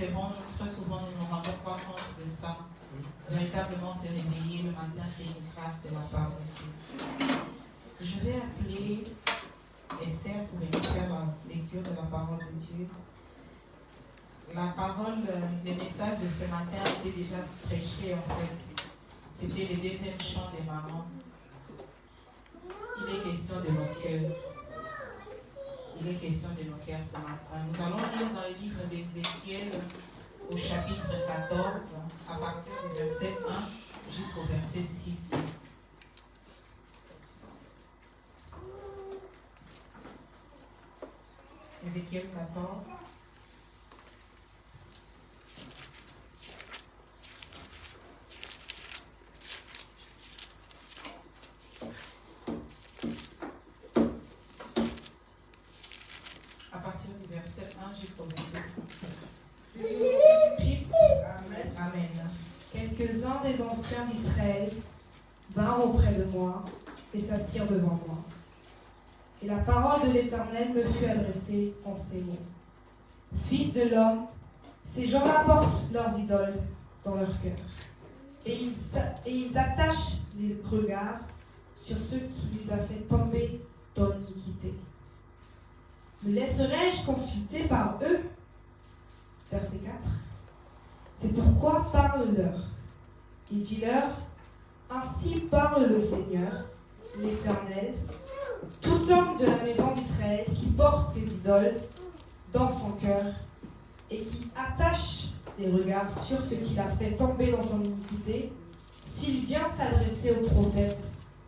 c'est bon, très souvent nous ne nous rendons pas compte de ça. Véritablement se réveiller le matin, c'est une grâce de la part de Dieu. Je vais appeler Esther pour venir faire la lecture de la parole de Dieu. La parole, le message de ce matin a été déjà prêché en fait. C'était le deuxième chant des mamans. Il est question de nos cœurs. Il est question de nos cœurs ce matin. Nous allons lire dans le livre d'Ézéchiel au chapitre 14, à partir du verset 1 jusqu'au verset 6. Ézéchiel 14. À partir du verset 1 jusqu'au verset 6. Christ, Amen. Amen. Quelques-uns des anciens d'Israël vinrent auprès de moi et s'assirent devant moi. Et la parole de l'Éternel me fut adressée en ces mots. Fils de l'homme, ces gens-là portent leurs idoles dans leur cœur. Et ils attachent les regards sur ceux qui les a fait tomber dans l'iniquité. Me laisserai-je consulter par eux? Verset 4. C'est pourquoi parle-leur. Et dis-leur, ainsi parle le Seigneur, l'Éternel, tout homme de la maison d'Israël qui porte ses idoles dans son cœur et qui attache les regards sur ce qu'il a fait tomber dans son iniquité, s'il vient s'adresser au prophète,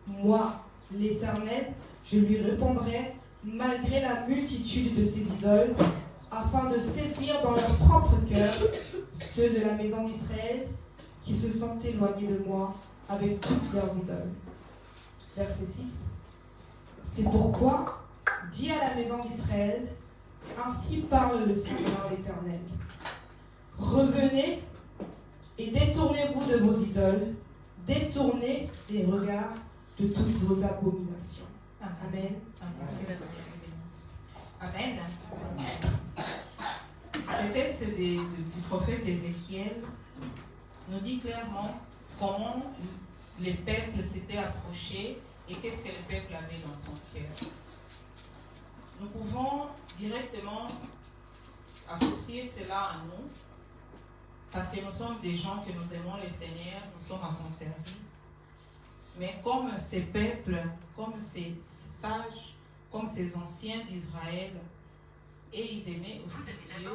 moi, l'Éternel, je lui répondrai malgré la multitude de ses idoles, afin de saisir dans leur propre cœur ceux de la maison d'Israël qui se sont éloignés de moi avec toutes leurs idoles. Verset 6. C'est pourquoi, dis à la maison d'Israël, ainsi parle le Seigneur l'Éternel. Revenez et détournez-vous de vos idoles, détournez les regards de toutes vos abominations. Amen. Amen. Ce texte du prophète Ézéchiel nous dit clairement comment les peuples s'étaient approchés et qu'est-ce que le peuple avait dans son cœur. Nous pouvons directement associer cela à nous, parce que nous sommes des gens que nous aimons le Seigneur, nous sommes à son service. Mais comme ces peuples, comme ces sages, comme ces anciens d'Israël, et ils aimaient aussi Dieu,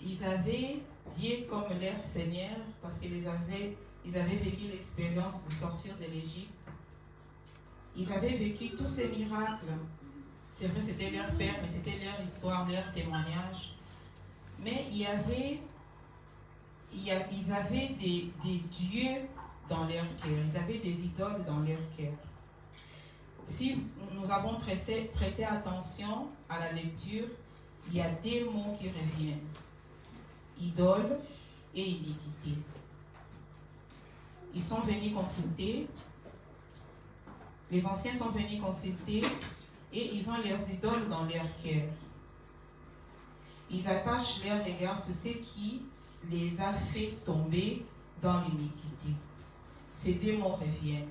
ils avaient Dieu comme leur Seigneur, parce qu'ils avaient vécu l'expérience de sortir de l'Égypte. Ils avaient vécu tous ces miracles. C'est vrai, c'était leur père, mais c'était leur histoire, leur témoignage. Mais ils avaient des dieux dans leur cœur. Ils avaient des idoles dans leur cœur. Si nous avons prêté attention à la lecture, il y a des mots qui reviennent. Idole et iniquité. Ils sont venus consulter. Les anciens sont venus consulter et ils ont leurs idoles dans leur cœur. Ils attachent leurs regards sur ce qui les a fait tomber dans l'iniquité. Ces deux mots reviennent.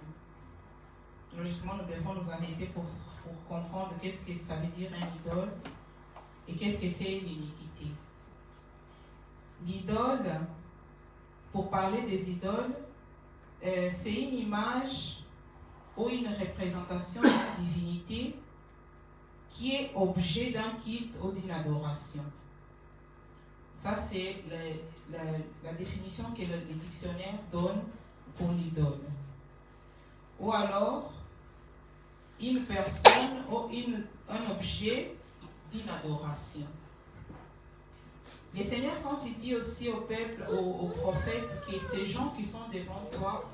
Logiquement, nous devons nous arrêter pour comprendre qu'est-ce que ça veut dire un idole et qu'est-ce que c'est l'iniquité. L'idole, pour parler des idoles, c'est une image ou une représentation de la divinité qui est objet d'un culte ou d'une adoration. Ça, c'est la définition que le dictionnaire donne pour l'idole. Ou alors, une personne ou un objet d'une adoration. Le Seigneur, quand il dit aussi au peuple, aux prophètes, que ces gens qui sont devant toi,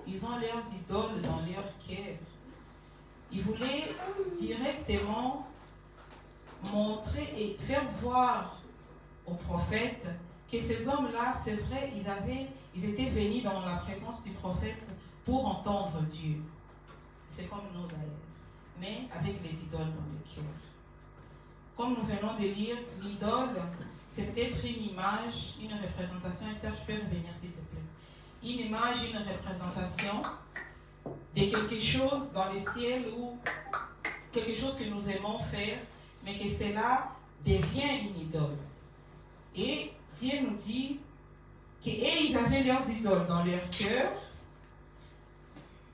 ils ont leurs idoles dans leur cœur. Il voulait directement montrer et faire voir aux prophètes que ces hommes-là, c'est vrai, ils étaient venus dans la présence du prophète pour entendre Dieu. C'est comme nous d'ailleurs, mais avec les idoles dans le cœur. Comme nous venons de lire, l'idole, c'est peut-être une image, une représentation. Esther, tu peux revenir s'il te plaît. Une image, une représentation de quelque chose dans le ciel ou quelque chose que nous aimons faire, mais que cela devient une idole. Et Dieu nous dit qu'ils avaient leurs idoles dans leur cœur,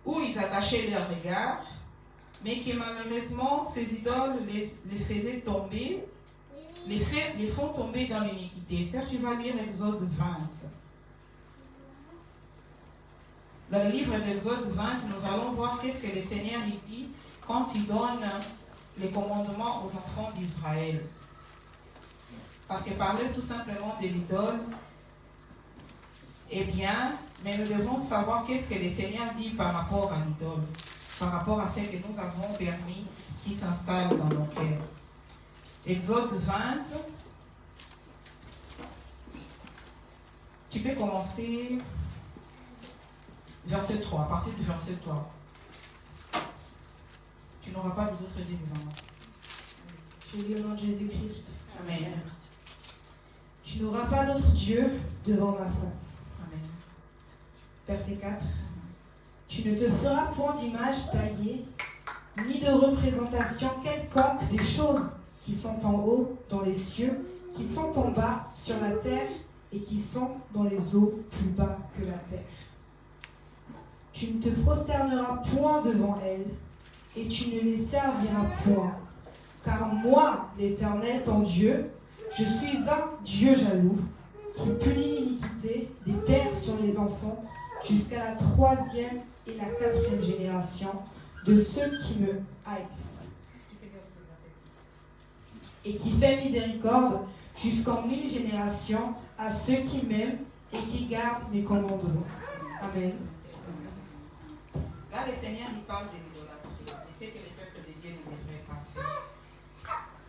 où ils attachaient leur regard, mais que malheureusement, ces idoles les faisaient tomber, les font tomber dans l'iniquité. Esther, tu vas lire Exode 20. Dans le livre d'Exode 20, nous allons voir qu'est-ce que le Seigneur dit quand il donne les commandements aux enfants d'Israël. Parce que parler tout simplement de l'idole, eh bien, mais nous devons savoir qu'est-ce que le Seigneur dit par rapport à l'idole, par rapport à ce que nous avons permis qui s'installe dans nos cœurs. Exode 20, tu peux commencer verset 3, à partir du verset 3. Tu n'auras pas des autres dieux devant moi. Je lis au nom de Jésus-Christ. Amen. Tu n'auras pas d'autre Dieu devant ma face. Amen. Verset 4. Tu ne te feras point d'image taillée, ni de représentation quelconque des choses qui sont en haut dans les cieux, qui sont en bas sur la terre et qui sont dans les eaux plus bas que la terre. Tu ne te prosterneras point devant elles, et tu ne les serviras point. Car moi, l'Éternel, ton Dieu, je suis un Dieu jaloux, qui punit l'iniquité des pères sur les enfants, jusqu'à la 3e et la 4e génération de ceux qui me haïssent. Et qui fait miséricorde jusqu'en 1000 générations à ceux qui m'aiment et qui gardent mes commandements. Amen. Là, le Seigneur nous parle de l'idolâtrie, et c'est que les peuples de Dieu ne devraient pas faire.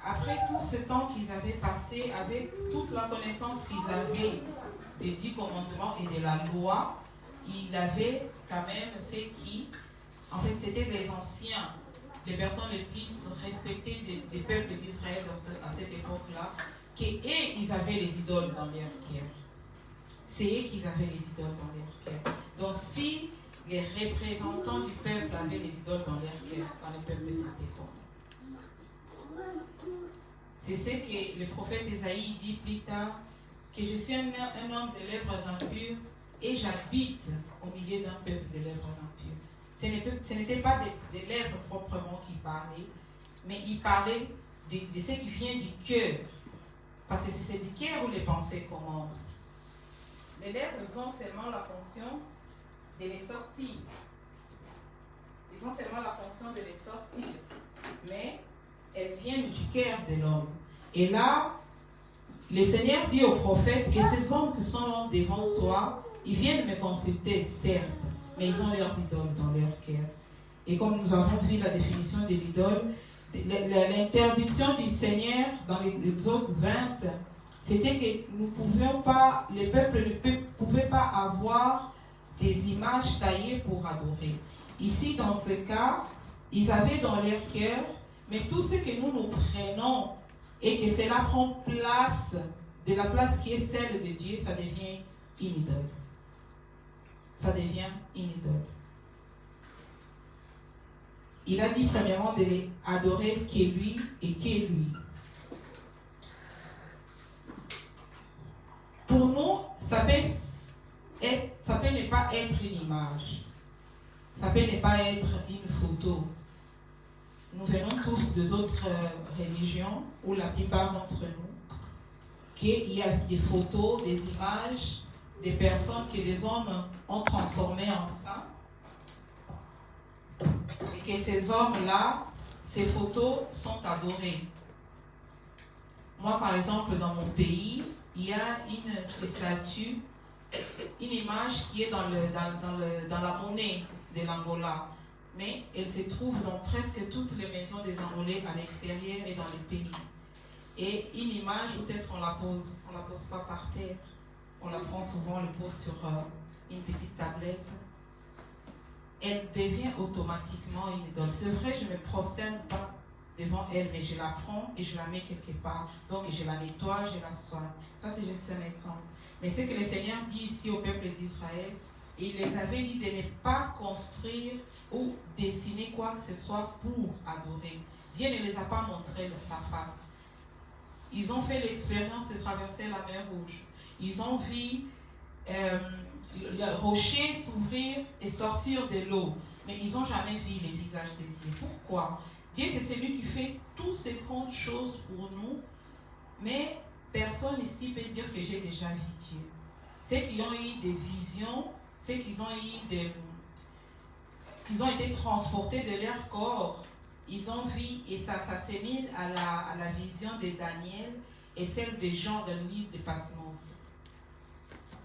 Après tout ce temps qu'ils avaient passé, avec toute la connaissance qu'ils avaient des 10 commandements et de la loi, il avait quand même ceux qui, en fait, c'était les anciens, les personnes les plus respectées des peuples d'Israël à cette époque-là, qu'eux, ils avaient les idoles dans leur cœur. C'est eux qui avaient les idoles dans leur cœur. Donc, si les représentants du peuple avaient les idoles dans leur cœur, dans le peuple, c'était quoi? C'est ce que le prophète Ésaïe dit plus tard, que je suis un homme de lèvres impures et j'habite au milieu d'un peuple de lèvres impures. Ce n'était pas des lèvres proprement qui parlaient, mais il parlait de ce qui vient du cœur. Parce que c'est du cœur où les pensées commencent. Les lèvres ont seulement la fonction de les sortir. Ils ont seulement la fonction de les sortir. Mais elles viennent du cœur de l'homme. Et là, le Seigneur dit au prophète que ces hommes qui sont là devant toi, ils viennent me consulter, certes, mais ils ont leurs idoles dans leur cœur. Et comme nous avons vu la définition de l'idole, l'interdiction du Seigneur dans l'Exode 20, c'était que nous pouvions pas, les peuples ne pouvaient pas avoir des images taillées pour adorer. Ici, dans ce cas, ils avaient dans leur cœur, mais tout ce que nous prenons et que cela prend place, de la place qui est celle de Dieu, ça devient une idole. Ça devient une idole. Il a dit premièrement de les adorer qu'est lui et qu'est lui. Pour nous, ça peut ne pas être une image. Ça peut ne pas être une photo. Nous venons tous des autres religions, ou la plupart d'entre nous, qu'il y a des photos, des images, des personnes que des hommes ont transformées en saints. Et que ces hommes-là, ces photos sont adorées. Moi, par exemple, dans mon pays, il y a une statue, une image qui est dans la monnaie de l'Angola. Mais elle se trouve dans presque toutes les maisons des Angolais à l'extérieur et dans les pays. Et une image, où est-ce qu'on la pose? On ne la pose pas par terre. On la prend souvent, on la pose sur une petite tablette. Elle devient automatiquement une idole. C'est vrai, je ne me prosterne pas devant elle, mais je la prends et je la mets quelque part. Donc je la nettoie, je la soigne. Ça, c'est juste un exemple. Mais ce que le Seigneur dit ici au peuple d'Israël, il les avait dit de ne pas construire ou dessiner quoi que ce soit pour adorer. Dieu ne les a pas montré sa face. Ils ont fait l'expérience de traverser la mer Rouge. Ils ont vu le rocher s'ouvrir et sortir de l'eau. Mais ils n'ont jamais vu le visage de Dieu. Pourquoi? Dieu, c'est celui qui fait toutes ces grandes choses pour nous. Mais personne ici peut dire que j'ai déjà vu Dieu. Ceux qui ont eu des visions, ceux qui ont été transportés de leur corps, ils ont vu, et ça s'assimile à la vision de Daniel et celle de Jean dans le livre de Patmos.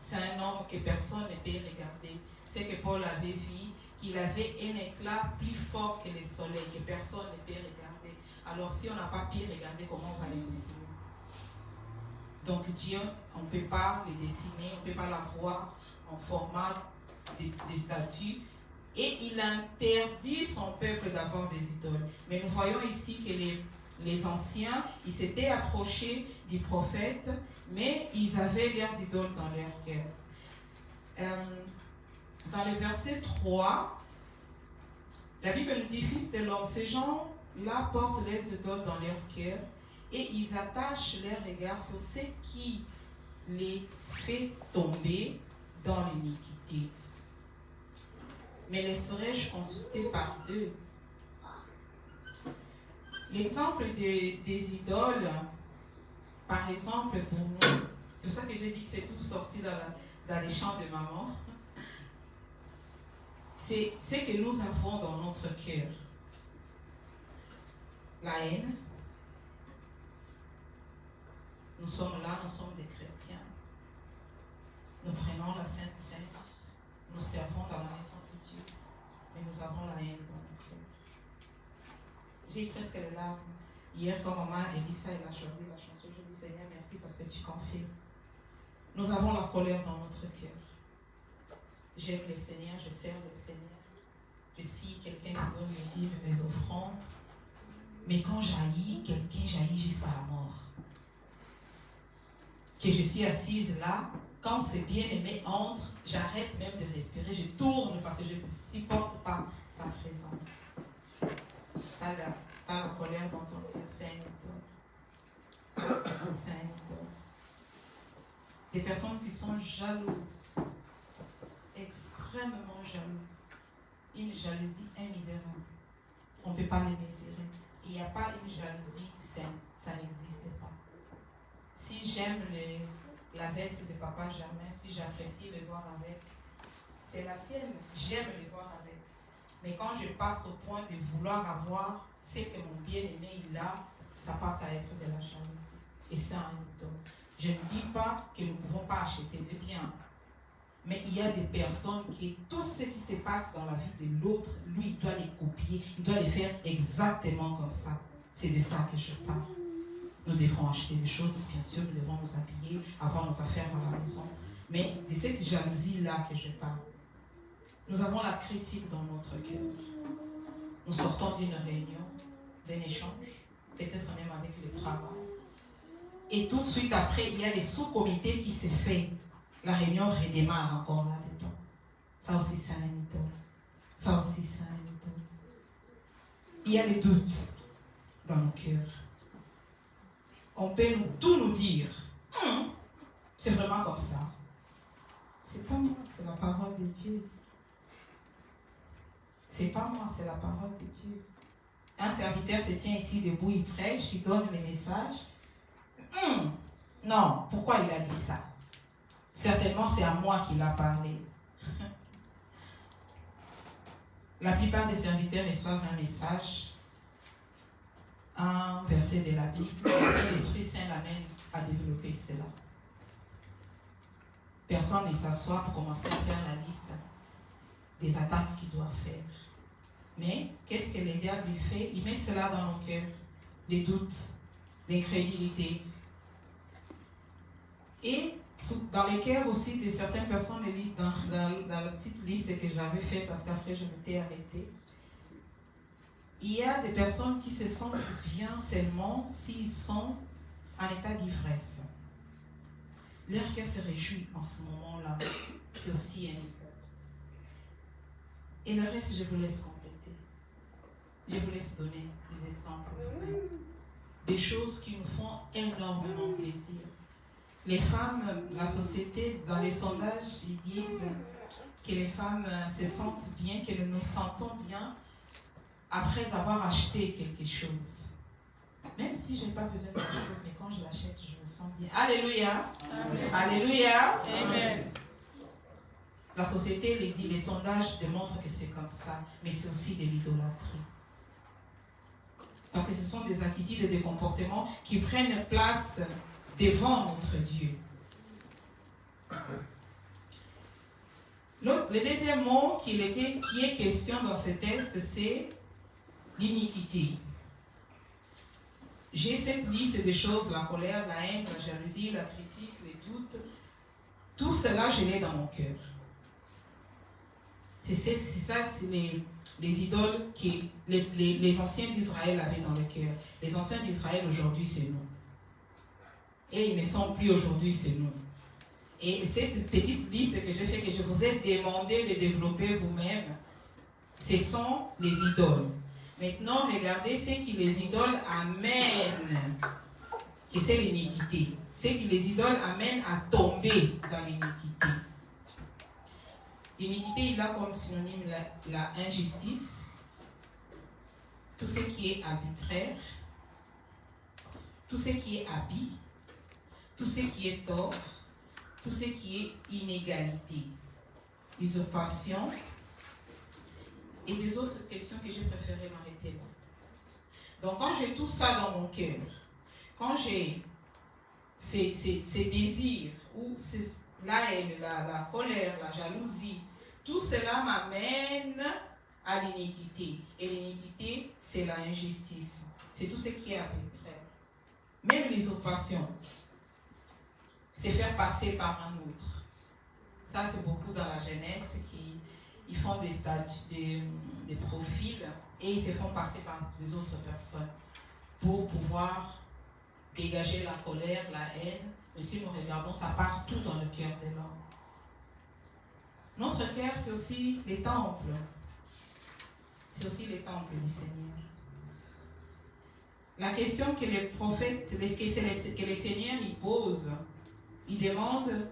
C'est un homme que personne ne peut regarder. C'est que Paul avait vu, qu'il avait un éclat plus fort que le soleil, que personne ne peut regarder. Alors si on n'a pas pu regarder, comment on va le dessiner? Donc Dieu, on ne peut pas le dessiner, on ne peut pas la voir en format des statues. Et il interdit son peuple d'avoir des idoles. Mais nous voyons ici que les anciens, ils s'étaient approchés du prophète, mais ils avaient leurs idoles dans leur cœur. Dans le verset 3, la Bible nous dit, fils de l'homme, ces gens-là portent les idoles dans leur cœur et ils attachent leur regard sur ce qui les fait tomber dans l'iniquité. Mais laisserai-je consulter par eux? L'exemple des idoles, par exemple, pour nous, c'est pour ça que j'ai dit que c'est tout sorti dans les champs de maman, c'est ce que nous avons dans notre cœur. La haine. Nous sommes là, nous sommes des chrétiens. Nous prenons la Sainte Seine. Nous servons dans la maison de Dieu. Mais nous avons la haine dans nos cœurs. J'ai eu presque les larmes. Hier, quand maman Elissa elle a choisi la chanson, je dis Seigneur, merci parce que tu confirmes. Nous avons la colère dans notre cœur. J'aime le Seigneur, je sers le Seigneur. Je suis quelqu'un qui doit me dire mes offrandes. Mais quand j'haïs, quelqu'un jaillit jusqu'à la mort. Que je suis assise là, quand c'est bien aimé entre, j'arrête même de respirer, je tourne parce que je ne supporte pas sa présence. T'as la colère dans ton cœur, Sainte. Des personnes qui sont jalouses, extrêmement jalouses. Une jalousie immisérable. On ne peut pas les mesurer. Il n'y a pas une jalousie saine, ça n'existe pas. Si j'aime la veste de papa Germain, si j'apprécie le voir avec, c'est la sienne. J'aime le voir avec. Mais quand je passe au point de vouloir avoir ce que mon bien-aimé il a, ça passe à être de la jalousie. Et c'est un mytho. Je ne dis pas que nous ne pouvons pas acheter des biens. Mais il y a des personnes qui, tout ce qui se passe dans la vie de l'autre, lui, il doit les copier, il doit les faire exactement comme ça. C'est de ça que je parle. Nous devons acheter des choses, bien sûr, nous devons nous habiller, avoir nos affaires à la maison. Mais de cette jalousie-là que je parle, nous avons la critique dans notre cœur. Nous sortons d'une réunion, d'un échange, peut-être même avec le travail. Et tout de suite après, il y a les sous-comités qui se font. La réunion redémarre encore là-dedans. Ça aussi, c'est un mytho. Ça aussi, c'est un mytho. Il y a les doutes dans nos cœurs. On peut tout nous dire. C'est vraiment comme ça. C'est pas moi, c'est la parole de Dieu. C'est pas moi, c'est la parole de Dieu. Un serviteur se tient ici debout, il prêche, il donne les messages. Non, pourquoi il a dit ça? Certainement, c'est à moi qu'il a parlé. La plupart des serviteurs reçoivent un message, un verset de la Bible, et l'Esprit Saint l'amène à développer cela. Personne ne s'assoit pour commencer à faire la liste des attaques qu'il doit faire. Mais, qu'est-ce que le diable lui fait? Il met cela dans nos cœurs, les doutes, l'incrédulité. Et dans les cœurs aussi de certaines personnes, dans la petite liste que j'avais faite, parce qu'après je m'étais arrêtée, il y a des personnes qui se sentent bien seulement s'ils sont en état d'ivresse. Leur cœur se réjouit en ce moment-là. C'est aussi un état. Et le reste, je vous laisse compléter. Je vous laisse donner des exemples. Des choses qui nous font énormément plaisir. Les femmes, la société, dans les sondages, ils disent que les femmes se sentent bien, que nous nous sentons bien après avoir acheté quelque chose. Même si je n'ai pas besoin de quelque chose, mais quand je l'achète, je me sens bien. Alléluia. Amen. Alléluia. Amen. La société les dit, les sondages démontrent que c'est comme ça, mais c'est aussi de l'idolâtrie. Parce que ce sont des attitudes et des comportements qui prennent place devant notre Dieu. Le deuxième mot qui est question dans ce texte, c'est l'iniquité. J'ai cette liste de choses, la colère, la haine, la jalousie, la critique, les doutes. Tout cela, je l'ai dans mon cœur. C'est ça, c'est les idoles que les anciens d'Israël avaient dans le cœur. Les anciens d'Israël, aujourd'hui, c'est nous. Et ils ne sont plus aujourd'hui, c'est nous. Et cette petite liste que j'ai fait, que je vous ai demandé de développer vous-même, ce sont les idoles. Maintenant, regardez ce que les idoles amènent, que c'est l'iniquité. Ce que les idoles amènent à tomber dans l'iniquité. L'iniquité, il a comme synonyme la injustice, tout ce qui est arbitraire, tout ce qui est abus, tout ce qui est tort, tout ce qui est inégalité, usurpation et des autres questions que j'ai préféré m'arrêter là. Donc quand j'ai tout ça dans mon cœur, quand j'ai ces désirs, ou la haine, la colère, la jalousie, tout cela m'amène à l'iniquité. Et l'iniquité, c'est la injustice. C'est tout ce qui est arbitraire. Même l'usurpation, c'est faire passer par un autre. Ça, c'est beaucoup dans la jeunesse qui ils font des statuts, des profils et ils se font passer par des autres personnes pour pouvoir dégager la colère, la haine. Mais si nous regardons, ça part tout dans le cœur de l'homme. Notre cœur, c'est aussi les temples. C'est aussi les temples du Seigneur. La question que les prophètes, que les seigneurs y posent, ils demandent,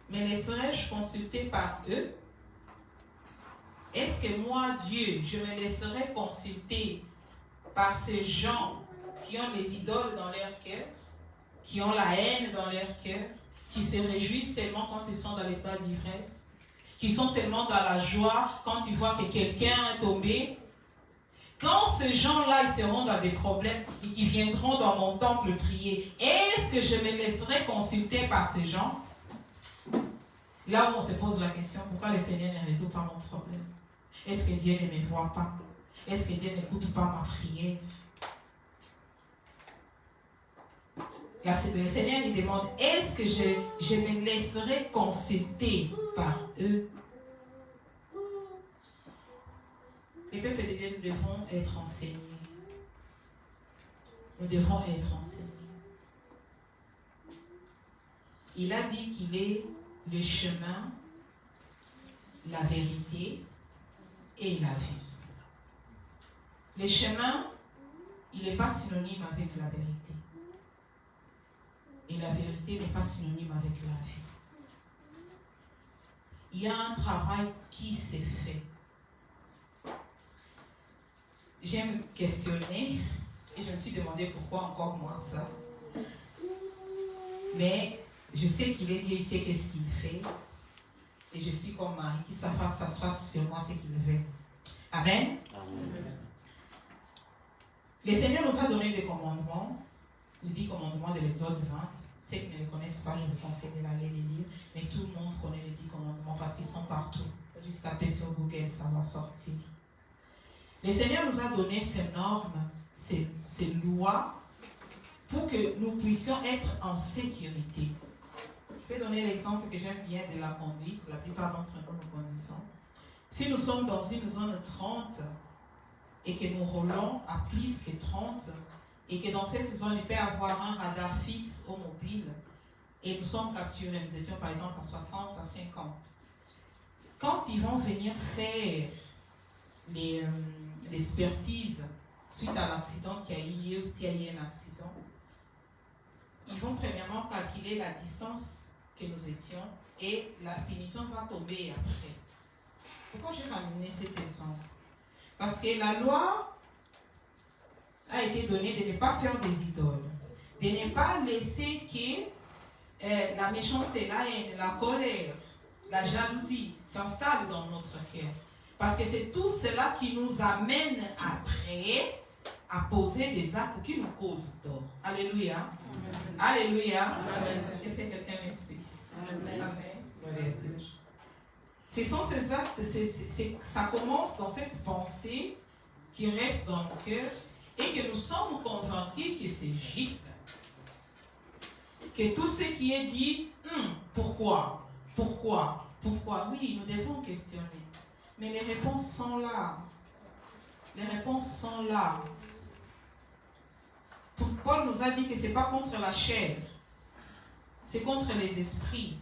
mais laisserai-je consulter par eux? Est-ce que moi, Dieu, je me laisserai consulter par ces gens qui ont des idoles dans leur cœur, qui ont la haine dans leur cœur, qui se réjouissent seulement quand ils sont dans l'état d'ivresse, qui sont seulement dans la joie quand ils voient que quelqu'un est tombé? Quand ces gens-là, ils seront dans des problèmes et qui viendront dans mon temple prier, est-ce que je me laisserai consulter par ces gens? Là où on se pose la question, pourquoi le Seigneur ne résout pas mon problème? Est-ce que Dieu ne me voit pas? Est-ce que Dieu n'écoute pas ma prière? Le Seigneur lui demande, est-ce que je me laisserai consulter par eux? Les peuples de Dieu, nous devons être enseignés. Nous devons être enseignés. Il a dit qu'il est le chemin, la vérité et la vie. Le chemin, il n'est pas synonyme avec la vérité. Et la vérité n'est pas synonyme avec la vie. Il y a un travail qui s'est fait. J'aime questionner et je me suis demandé pourquoi encore moi ça. Mais je sais qu'il est Dieu, il sait qu'est-ce qu'il fait. Et je suis comme Marie, qui ça se fasse sur moi ce qu'il veut. Amen. Amen. Le Seigneur nous a donné des commandements, les 10 commandements de l'Exode 20. Ceux qui ne les connaissent pas, je vous conseille d'aller les lire. Mais tout le monde connaît les 10 commandements parce qu'ils sont partout. Juste taper sur Google, ça va sortir. Le Seigneur nous a donné ces normes, ces lois, pour que nous puissions être en sécurité. Je vais donner l'exemple que j'aime bien de la conduite. La plupart d'entre nous conduisons. Si nous sommes dans une zone 30, et que nous roulons à plus que 30 et que dans cette zone, il peut y avoir un radar fixe au mobile et nous sommes capturés. Nous étions par exemple à 60, à 50. Quand ils vont venir faire l'expertise suite à l'accident qui a eu lieu, s'il y a eu un accident, ils vont premièrement calculer la distance que nous étions et la punition va tomber après. Pourquoi j'ai ramené cet exemple? Parce que la loi a été donnée de ne pas faire des idoles, de ne pas laisser que la méchanceté, la haine, la colère, la jalousie s'installe dans notre cœur. Parce que c'est tout cela qui nous amène après à poser des actes qui nous causent tort. Alléluia. Amen. Alléluia. Amen. Est-ce que quelqu'un me suit? Amen. Amen. Ce sont ces actes, ça commence dans cette pensée qui reste dans nos cœurs et que nous sommes convaincus que c'est juste. Que tout ce qui est dit, pourquoi? Oui, nous devons questionner. Mais les réponses sont là. Les réponses sont là. Paul nous a dit que ce n'est pas contre la chair, c'est contre les esprits.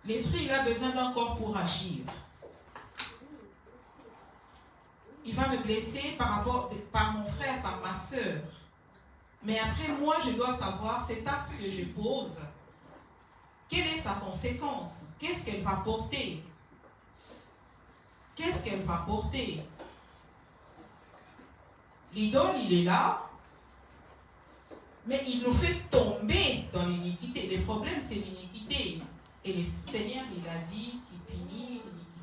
L'esprit, il a besoin d'un corps pour agir. Il va me blesser par mon frère, par ma soeur. Mais après, moi, je dois savoir cet acte que je pose. Quelle est sa conséquence? Qu'est-ce qu'elle va porter? Qu'est-ce qu'elle va porter? L'idole, il est là, mais il nous fait tomber dans l'iniquité. Le problème, c'est l'iniquité. Et le Seigneur, il a dit qu'il punit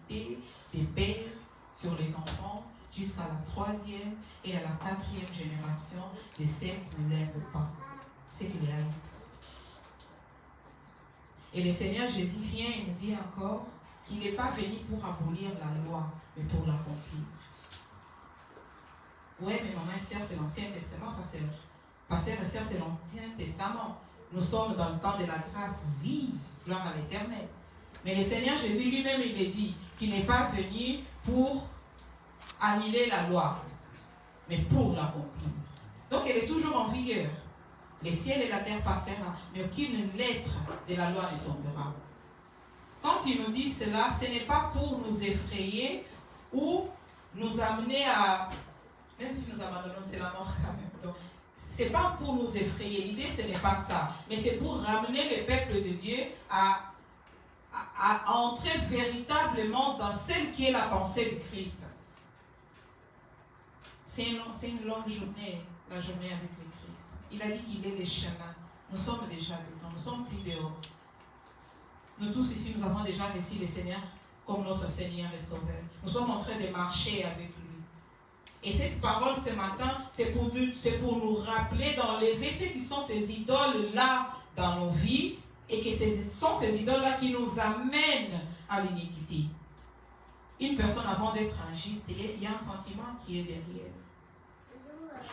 l'iniquité des pères sur les enfants jusqu'à la 3e et à la 4e génération de ceux qui ne l'aiment pas, ceux qui les haïssent. Et le Seigneur Jésus vient et nous dit encore qu'il n'est pas venu pour abolir la loi, mais pour l'accomplir. Oui, mais maman Esther, c'est l'Ancien Testament, Pasteur Esther, c'est l'Ancien Testament. Nous sommes dans le temps de la grâce, oui, gloire à l'Éternel. Mais le Seigneur Jésus lui-même, il a dit qu'il n'est pas venu pour annuler la loi, mais pour l'accomplir. Donc elle est toujours en vigueur. Les ciels et la terre passera, mais aucune lettre de la loi ne tombera. Quand il nous dit cela, ce n'est pas pour nous effrayer ou nous amener à... Même si nous abandonnons, c'est la mort quand même. Donc, ce n'est pas pour nous effrayer. L'idée, ce n'est pas ça. Mais c'est pour ramener le peuple de Dieu à entrer véritablement dans celle qui est la pensée de Christ. C'est une longue journée, la journée avec le Christ. Il a dit qu'il est le chemin. Nous sommes déjà dedans, nous sommes plus dehors. Nous tous ici, nous avons déjà reçu le Seigneur comme notre Seigneur et Sauveur. Nous sommes en train de marcher avec lui. Et cette parole ce matin, c'est pour nous rappeler d'enlever ce qui sont ces idoles-là dans nos vies et que ce sont ces idoles-là qui nous amènent à l'iniquité. Une personne, avant d'être injuste, il y a un sentiment qui est derrière.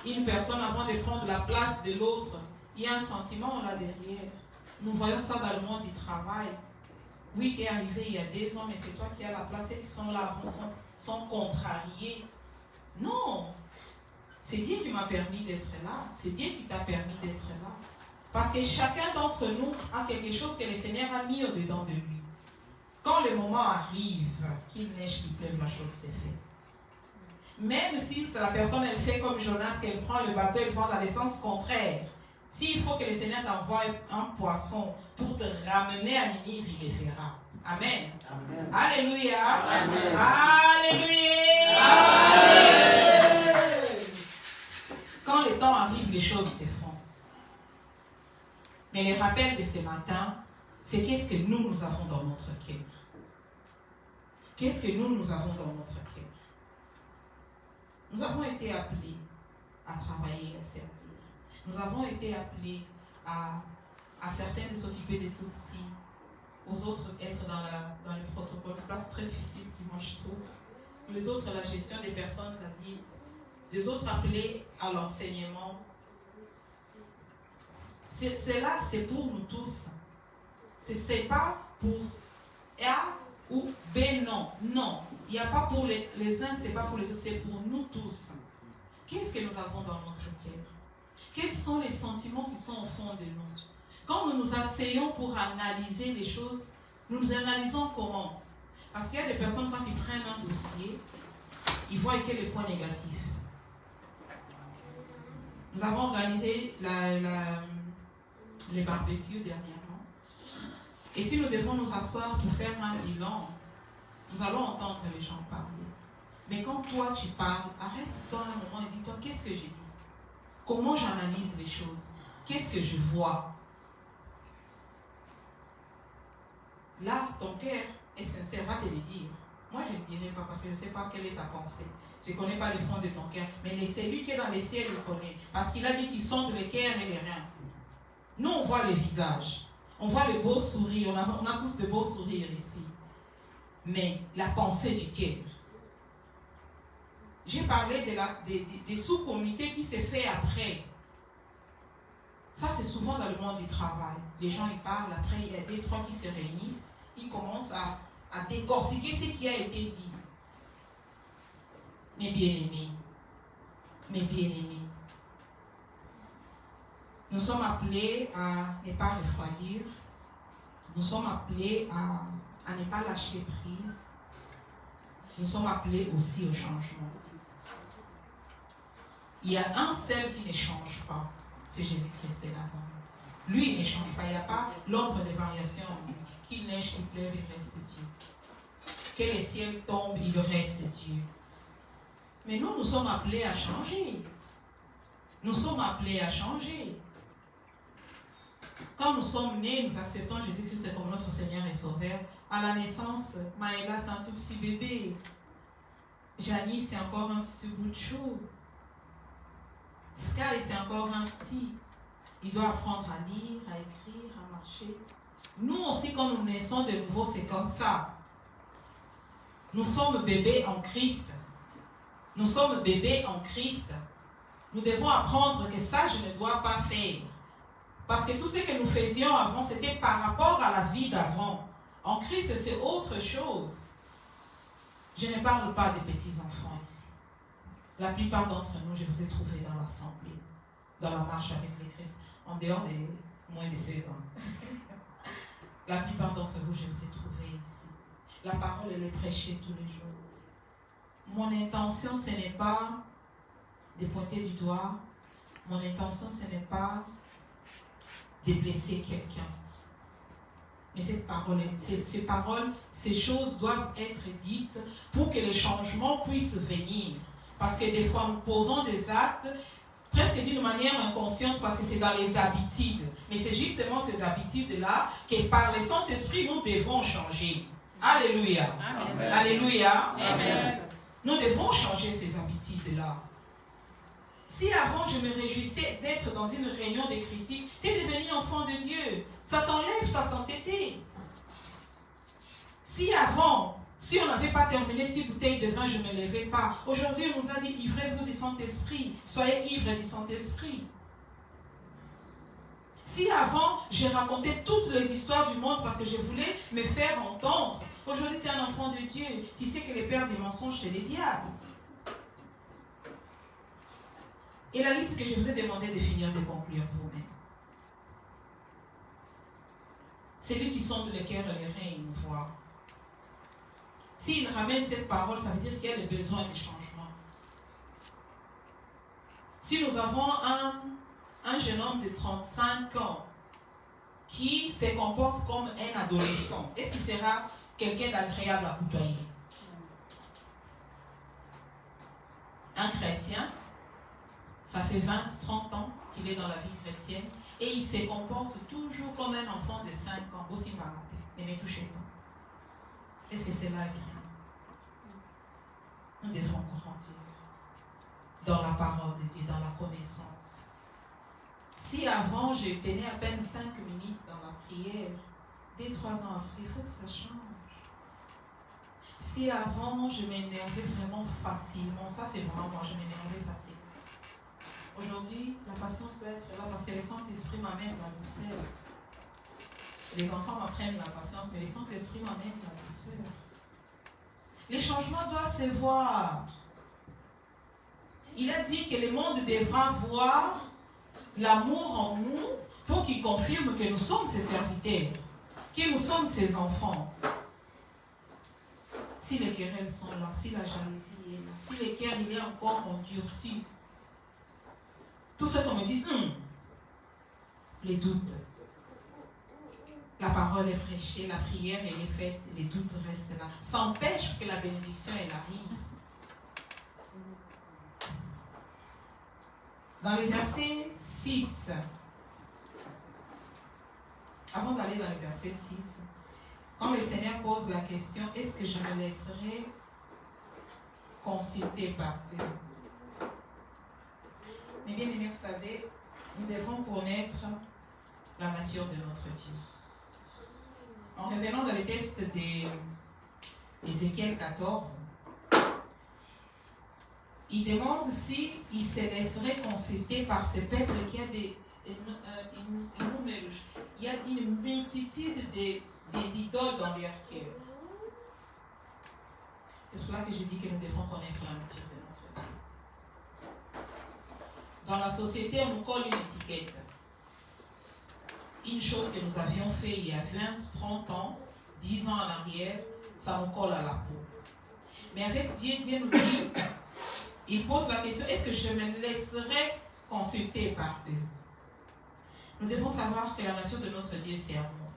Une personne, avant de prendre la place de l'autre, il y a un sentiment là derrière. Nous voyons ça dans le monde du travail. Oui, tu es arrivé il y a 2 ans, mais c'est toi qui as la place. Ceux qui sont là sont contrariés. Non, c'est Dieu qui m'a permis d'être là. C'est Dieu qui t'a permis d'être là. Parce que chacun d'entre nous a quelque chose que le Seigneur a mis au-dedans de lui. Quand le moment arrive, qu'il neige, qu'il pleuve, la chose s'est faite. Même si la personne, elle fait comme Jonas, qu'elle prend le bateau et prend dans le sens contraire. S'il faut que le Seigneur t'envoie un poisson pour te ramener à Ninive, il le fera. Amen. Amen. Alléluia. Amen. Alléluia. Amen. Quand le temps arrive, les choses se font. Mais le rappel de ce matin, c'est qu'est-ce que nous avons dans notre cœur. Qu'est-ce que nous avons dans notre cœur. Nous avons été appelés à travailler et à servir. Nous avons été appelés à certains de s'occuper de Tutsi, aux autres être dans le protocole. Une place très difficile, moi je trouve. Les autres, la gestion des personnes adultes. Les autres appelés à l'enseignement. Cela, c'est pour nous tous. C'est pas pour... ou B, non. Non. Il n'y a pas pour les uns, ce n'est pas pour les autres, c'est pour nous tous. Qu'est-ce que nous avons dans notre cœur? Quels sont les sentiments qui sont au fond de nous? Quand nous nous asseyons pour analyser les choses, nous nous analysons comment? Parce qu'il y a des personnes, quand ils prennent un dossier, ils voient que les points négatifs. Nous avons organisé les barbecues dernièrement. Et si nous devons nous asseoir pour faire un bilan, nous allons entendre les gens parler. Mais quand toi tu parles, arrête-toi un moment et dis-toi, qu'est-ce que j'ai dit? Comment j'analyse les choses? Qu'est-ce que je vois? Là, ton cœur est sincère, va te le dire. Moi, je ne dirai pas parce que je ne sais pas quelle est ta pensée. Je ne connais pas le fond de ton cœur. Mais celui qui est dans les ciels le connaît. Parce qu'il a dit qu'il sonde les cœurs et les reins. Nous, on voit le visage. On voit les beaux sourires. On a tous de beaux sourires ici. Mais la pensée du cœur. J'ai parlé des sous-comités qui s'est fait après. Ça, c'est souvent dans le monde du travail. Les gens, ils parlent, après, il y a deux, trois qui se réunissent. Ils commencent à décortiquer ce qui a été dit. Mes bien-aimés, nous sommes appelés à ne pas refroidir. Nous sommes appelés à ne pas lâcher prise. Nous sommes appelés aussi au changement. Il y a un seul qui ne change pas, c'est Jésus-Christ de Nazareth. Lui, il ne change pas. Il n'y a pas l'ombre de variation. Qu'il neige, qu'il pleuve, il reste Dieu. Que les ciels tombent, il reste Dieu. Mais nous sommes appelés à changer. Nous sommes appelés à changer. Quand nous sommes nés, nous acceptons Jésus-Christ comme notre Seigneur et Sauveur. À la naissance, Maëla, c'est un tout petit bébé. Janice, c'est encore un petit bout de chou. Sky, c'est encore un petit. Il doit apprendre à lire, à écrire, à marcher. Nous aussi, quand nous naissons de nouveau, c'est comme ça. Nous sommes bébés en Christ. Nous sommes bébés en Christ. Nous devons apprendre que ça, je ne dois pas faire. Parce que tout ce que nous faisions avant, c'était par rapport à la vie d'avant. En Christ, c'est autre chose. Je ne parle pas des petits-enfants ici. La plupart d'entre nous, je vous ai trouvés dans l'assemblée, dans la marche avec le Christ, en dehors des moins de 16 ans. La plupart d'entre vous, je vous ai trouvés ici. La parole, elle est prêchée tous les jours. Mon intention, ce n'est pas de pointer du doigt. Mon intention, ce n'est pas de blesser quelqu'un. Mais ces paroles, ces choses doivent être dites pour que les changements puissent venir. Parce que des fois, nous posons des actes presque d'une manière inconsciente parce que c'est dans les habitudes. Mais c'est justement ces habitudes-là que par le Saint-Esprit, nous devons changer. Alléluia. Amen. Alléluia. Amen. Nous devons changer ces habitudes-là. Si avant je me réjouissais d'être dans une réunion de critiques, tu es devenu enfant de Dieu. Ça t'enlève ta sainteté. Si avant, si on n'avait pas terminé 6 bouteilles de vin, je ne me levais pas. Aujourd'hui, on nous a dit, ivrez-vous du Saint-Esprit. Soyez ivres du Saint-Esprit. Si avant, j'ai raconté toutes les histoires du monde parce que je voulais me faire entendre. Aujourd'hui, tu es un enfant de Dieu. Tu sais que les pères des mensonges, c'est les diables. Et la liste que je vous ai demandé de finir, de conclure vous-même. C'est lui qui sonde le cœur et les reins, il nous voit. S'il ramène cette parole, ça veut dire qu'il y a le besoin de changement. Si nous avons un jeune homme de 35 ans qui se comporte comme un adolescent, est-ce qu'il sera quelqu'un d'agréable à côtoyer? Un chrétien, ça fait 20-30 ans qu'il est dans la vie chrétienne et il se comporte toujours comme un enfant de 5 ans, aussi maraté. Ne me touchez pas. Est-ce que cela est bien? Nous devons grandir dans la parole de Dieu, dans la connaissance. Si avant je tenais à peine 5 minutes dans la prière, 2-3 ans après, il faut que ça change. Si avant je m'énervais vraiment facilement, ça c'est vraiment moi, je m'énervais facilement. Aujourd'hui, la patience doit être là parce que le Saint-Esprit m'amène la douceur. Les enfants m'apprennent la patience, mais les Saint-Esprit m'amènent la douceur. Les changements doivent se voir. Il a dit que le monde devra voir l'amour en nous pour qu'il confirme que nous sommes ses serviteurs, que nous sommes ses enfants. Si les querelles sont là, si la jalousie est là, si le cœur il est encore endurci, tout ce qu'on me dit, les doutes. La parole est prêchée, la prière elle est faite, les doutes restent là. Ça empêche que la bénédiction elle arrive. Dans le verset 6, avant d'aller dans le verset 6, quand le Seigneur pose la question, est-ce que je me laisserai consulter par Dieu? Mais bien aimés, vous savez, nous devons connaître la nature de notre Dieu. En revenant dans le texte d'Ézéchiel 14, il demande s'il se laisserait consulter par ce peuple qui a il y a une multitude des idoles dans leur cœur. C'est pour cela que je dis que nous devons connaître la nature de notre Dieu. Dans la société, on nous colle une étiquette. Une chose que nous avions fait il y a 20, 30 ans, 10 ans en arrière, ça nous colle à la peau. Mais avec Dieu, Dieu nous dit, il pose la question, est-ce que je me laisserai consulter par eux? Nous devons savoir que la nature de notre Dieu, c'est amour.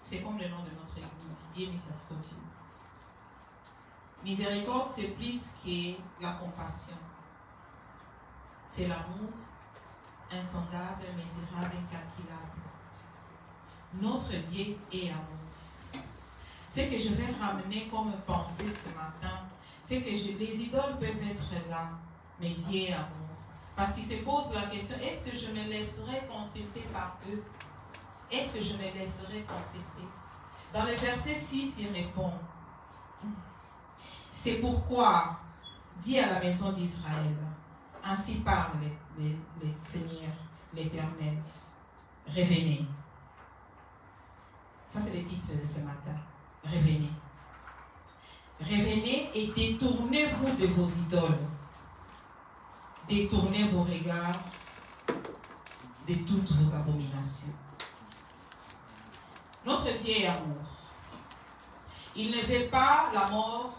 C'est comme le nom de notre Église, Dieu miséricordieux. Miséricorde, c'est plus que la compassion. C'est l'amour insondable, misérable, incalculable. Notre Dieu est amour. Ce que je vais ramener comme pensée ce matin, c'est que les idoles peuvent être là, mais Dieu est amour. Parce qu'il se pose la question, est-ce que je me laisserai consulter par eux? Est-ce que je me laisserai consulter? Dans le verset 6, il répond, c'est pourquoi, dit à la maison d'Israël, ainsi parle le Seigneur, l'Éternel, revenez. Ça, c'est le titre de ce matin. Revenez. Revenez et détournez-vous de vos idoles. Détournez vos regards de toutes vos abominations. Notre Dieu est amour. Il ne veut pas la mort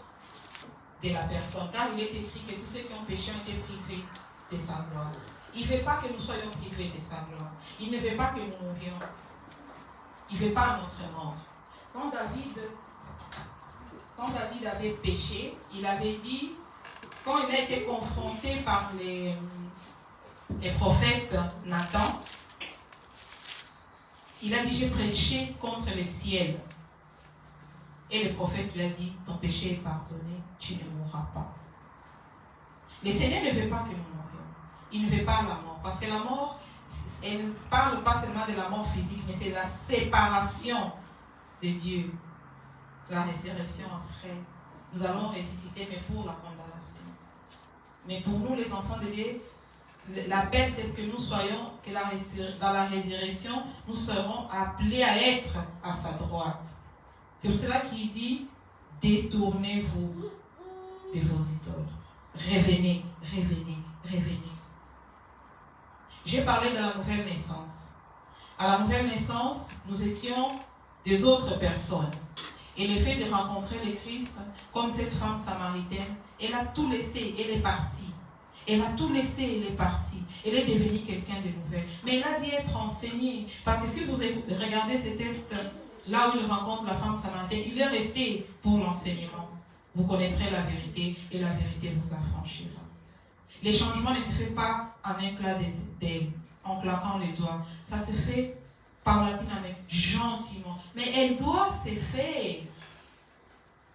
de la personne, car il est écrit que tous ceux qui ont péché ont été privés de sa gloire. Il ne veut pas que nous soyons privés de sa gloire. Il ne veut pas que nous mourions. Il ne veut pas notre mort. Quand David avait péché, il avait dit, quand il a été confronté par les prophètes Nathan, il a dit, j'ai prêché contre le ciel. Et le prophète lui a dit, ton péché est pardonné, tu ne mourras pas. Le Seigneur ne veut pas que nous mourions. Il ne veut pas la mort. Parce que la mort, elle ne parle pas seulement de la mort physique, mais c'est la séparation de Dieu. La résurrection après. Nous allons ressusciter, mais pour la condamnation. Mais pour nous, les enfants de Dieu, l'appel, c'est que nous soyons, que dans la résurrection, nous serons appelés à être à sa droite. C'est pour cela qu'il dit, détournez-vous de vos idoles. Revenez, revenez, revenez. J'ai parlé de la nouvelle naissance. À la nouvelle naissance, nous étions des autres personnes. Et le fait de rencontrer le Christ, comme cette femme samaritaine, elle a tout laissé, elle est partie. Elle a tout laissé, elle est partie. Elle est devenue quelqu'un de nouvel. Mais elle a dit être enseignée. Parce que si vous regardez ce texte, là où il rencontre la femme samaritaine, il est resté pour l'enseignement. Vous connaîtrez la vérité et la vérité vous affranchira. Les changements ne se font pas en un en claquant les doigts. Ça se fait paulatinement, gentiment. Mais elle doit se faire.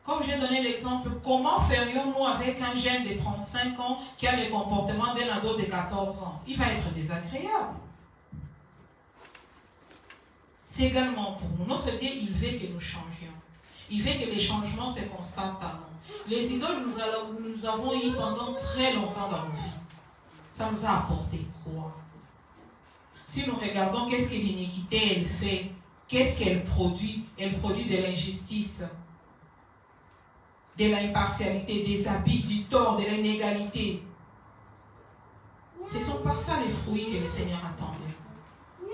Comme j'ai donné l'exemple, comment ferions-nous avec un jeune de 35 ans qui a le comportement d'un ado de 14 ans? Il va être désagréable. C'est également pour nous. Notre Dieu, il veut que nous changions. Il veut que les changements se constatent à nous. Les idoles, nous avons eu pendant très longtemps dans nos vies. Ça nous a apporté quoi? Si nous regardons qu'est-ce que l'iniquité elle fait qu'est-ce qu'elle produit? Elle produit de l'injustice, de l'impartialité, des abus, du tort, de l'inégalité. Ce ne sont pas ça les fruits que le Seigneur attend de nous.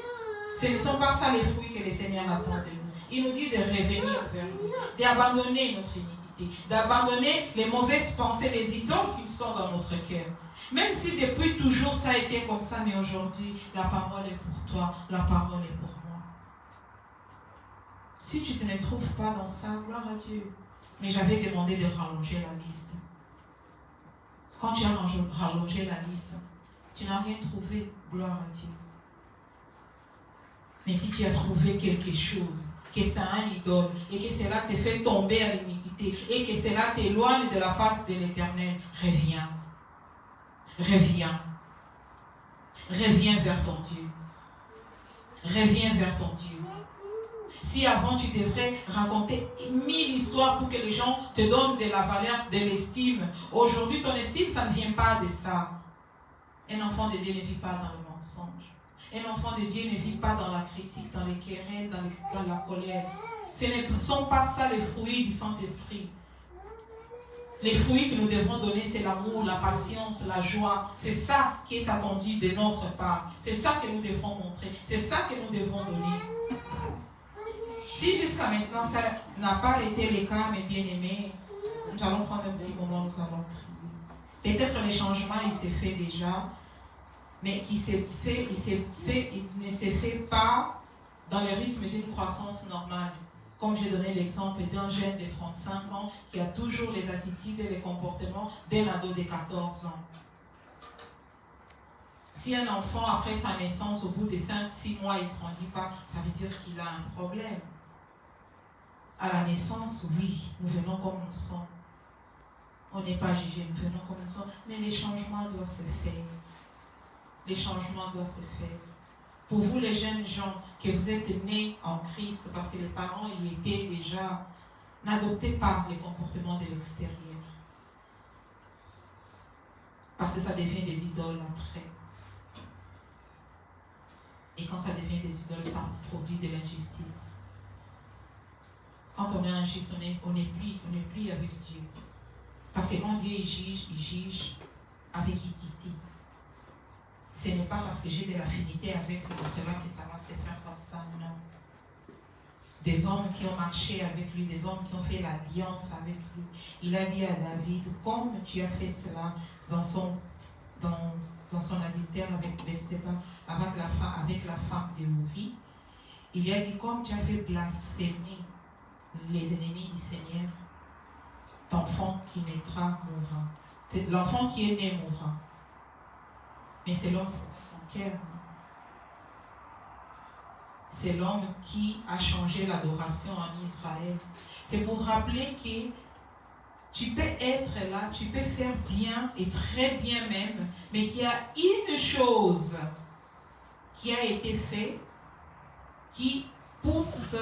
Ce ne sont pas ça les fruits que le Seigneur attend de nous. Il nous dit de revenir vers nous, d'abandonner notre iniquité, d'abandonner les mauvaises pensées, les idoles qui sont dans notre cœur. Même si depuis toujours ça a été comme ça, mais aujourd'hui, la parole est pour toi, la parole est pour moi. Si tu ne te trouves pas dans ça, gloire à Dieu. Mais j'avais demandé de rallonger la liste. Quand tu as rallongé la liste, tu n'as rien trouvé, gloire à Dieu. Mais si tu as trouvé quelque chose, que c'est un idole, et que cela te fait tomber à l'iniquité, et que cela t'éloigne de la face de l'Éternel, reviens. Reviens. Reviens vers ton Dieu. Reviens vers ton Dieu. Si avant tu devrais raconter 1000 histoires pour que les gens te donnent de la valeur, de l'estime, aujourd'hui ton estime, ça ne vient pas de ça. Un enfant de Dieu ne vit pas dans le mensonge. Un enfant de Dieu ne vit pas dans la critique, dans les querelles, dans la colère. Ce ne sont pas ça les fruits du Saint-Esprit. Les fruits que nous devrons donner, c'est l'amour, la patience, la joie. C'est ça qui est attendu de notre part. C'est ça que nous devrons montrer. C'est ça que nous devrons donner. Si jusqu'à maintenant ça n'a pas été le cas, mes bien-aimés, nous allons prendre un petit moment, nous allons prier. Peut-être le changement, il s'est fait déjà, mais il ne s'est fait pas dans le rythme d'une croissance normale. Comme j'ai donné l'exemple d'un jeune de 35 ans qui a toujours les attitudes et les comportements d'un ado de 14 ans. Si un enfant, après sa naissance, au bout de 5-6 mois, il ne grandit pas, ça veut dire qu'il a un problème. À la naissance, oui, nous venons comme nous sommes. On n'est pas jugé, nous venons comme nous sommes. Mais les changements doivent se faire. Les changements doivent se faire. Pour vous, les jeunes gens, que vous êtes nés en Christ, parce que les parents y étaient déjà, n'adoptez pas les comportements de l'extérieur. Parce que ça devient des idoles après. Et quand ça devient des idoles, ça produit de l'injustice. Quand on est injuste, on n'est plus avec Dieu. Parce que quand Dieu il juge avec équité. Ce n'est pas parce que j'ai de l'affinité avec, c'est pour cela que ça va se faire comme ça, non. Des hommes qui ont marché avec lui, des hommes qui ont fait l'alliance avec lui. Il a dit à David, comme tu as fait cela dans son adultère avec Bathsheba, avec la femme de Uri, il lui a dit, comme tu as fait blasphémer les ennemis du Seigneur, ton enfant qui naîtra mourra. L'enfant qui est né mourra. Mais c'est l'homme, c'est son cœur. C'est l'homme qui a changé l'adoration en Israël. C'est pour rappeler que tu peux être là, tu peux faire bien et très bien même, mais qu'il y a une chose qui a été faite qui pousse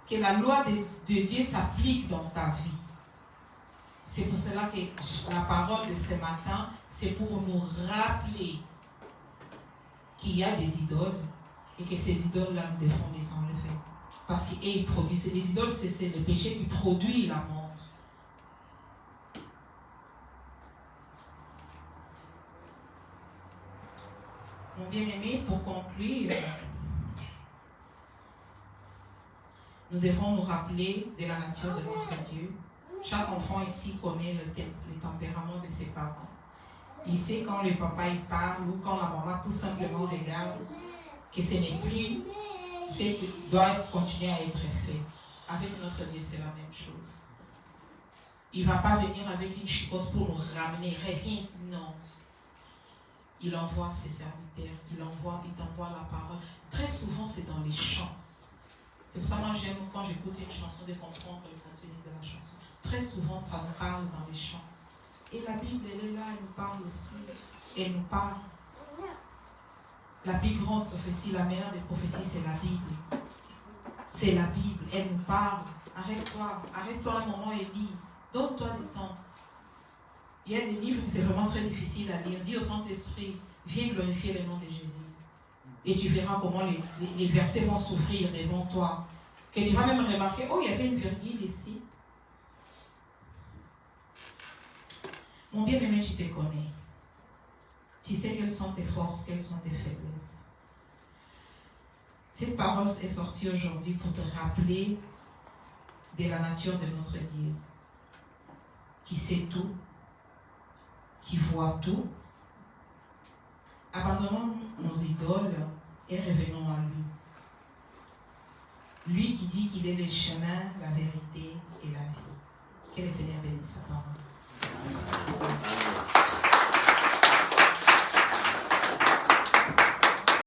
que la loi de Dieu s'applique dans ta vie. C'est pour cela que la parole de ce matin, c'est pour nous rappeler qu'il y a des idoles et que ces idoles-là, nous devons les enlever. Parce qu'ils produisent. Les idoles, c'est le péché qui produit la mort. Mon bien-aimé, pour conclure, nous devons nous rappeler de la nature de notre Dieu. Chaque enfant ici connaît le tempérament de ses parents. Il sait quand le papa il parle ou quand la maman tout simplement regarde que ce n'est plus ce qui doit continuer à être fait. Avec notre Dieu, c'est la même chose. Il ne va pas venir avec une chicotte pour nous ramener. Reviens, non. Il envoie ses serviteurs, il t'envoie la parole. Très souvent, c'est dans les chants. C'est pour ça que moi, j'aime quand j'écoute une chanson de comprendre le contenu de la chanson. Très souvent, ça nous parle dans les chants. Et la Bible, elle est là, elle nous parle aussi. Elle nous parle. La plus grande prophétie, la meilleure des prophéties, c'est la Bible. C'est la Bible, elle nous parle. Arrête-toi un moment et lis. Donne-toi du temps. Il y a des livres où c'est vraiment très difficile à lire. Dis au Saint-Esprit, viens glorifier le nom de Jésus. Et tu verras comment les versets vont souffrir devant toi. que tu vas même remarquer, oh, il y avait une virgule ici. Mon bien-aimé, tu te connais. Tu sais quelles sont tes forces, quelles sont tes faiblesses. Cette parole est sortie aujourd'hui pour te rappeler de la nature de notre Dieu, qui sait tout, qui voit tout. Abandonnons nos idoles et revenons à lui. Lui qui dit qu'il est le chemin, la vérité et la vie. Que le Seigneur bénisse sa parole.